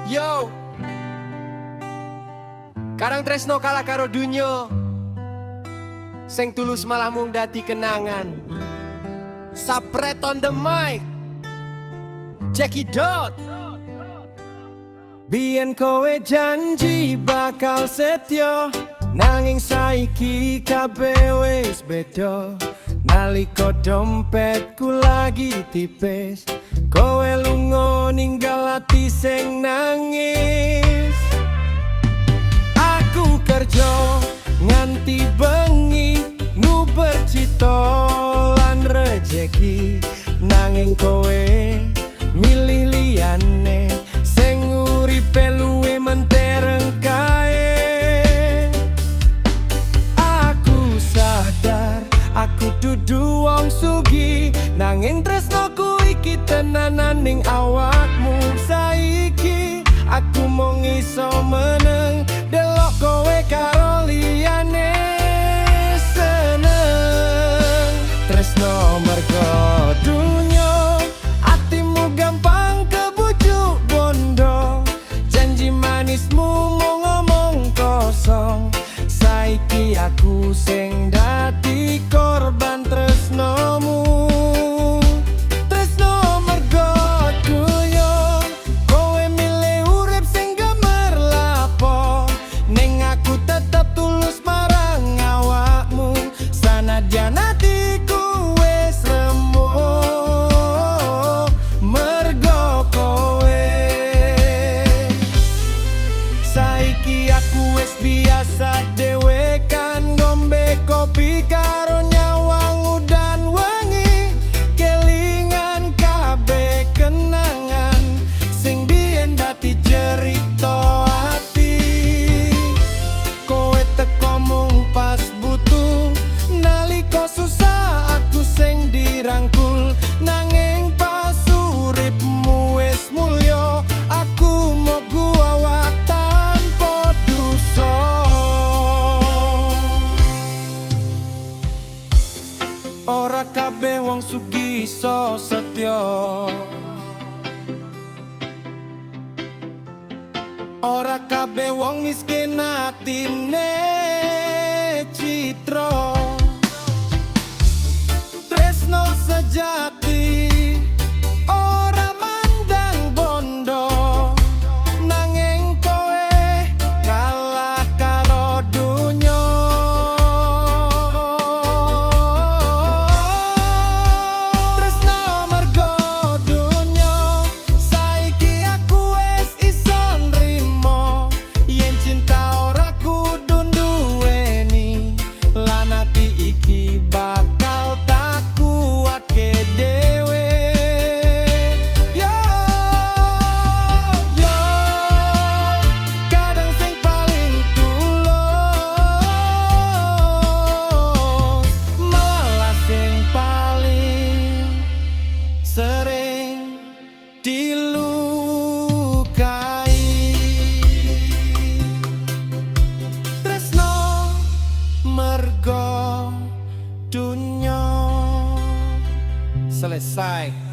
Yo, karang tresno kalah karo dunyo, sing tulus malah mung dadi kenangan. Sapret on the mic, Jackie Dot. Biyen kowe janji bakal setyo, nanging saiki kabeh wis beda. Nalika dompetku lagi tipis, kowe lunga ninggal ati sing nangis. Aku kerja nganti bengi, nguber cita lan rejeki, nanging kowe milih liyane sing uripe luwe mentereng kae. Aku sadar aku dudu wong sugih, nanging tresnoku iki tenanan ning awakmu. Saiki aku mung iso meneng delok kowe karo liyane seneng. Tresno mergo dunyo, atimu gampang kebujuk bondo, janji manismu mung ngomong kosong. Saiki aku sing dadi korban tresnomu. Tresno mergo dunyo, kowe milih urip sing gemerlapo, ning aku tetep tulus marang awakmu. Sanadyan atiku wis remuk mergo kowe. Saiki aku wis biasa dhewe kan ngombe kopi karo nyawang udan wengi, kelingan kabeh kenangan sing biyen dadi cerita ati. Kowe teko mung pas butuh, nalika susah aku sing dirangkul, nanging pas uripmu wis mulya, aku mau gua tanpa dosa. Ora kabeh wong sugih iso setya, ora kabeh wong miskin atine citra. Tresno sejati ora mandang bondo, nanging kowe kalah karo dunyo. Tresno mergo dunyo, saiki aku wis iso nrimo yen cinta ora kudu duweni, lan ati iki bakal tak kuatke dhewe. Yo, yo, kadang sing paling tulus malah sing paling sering dilukai. Tresno mergo dunyo. Selesai.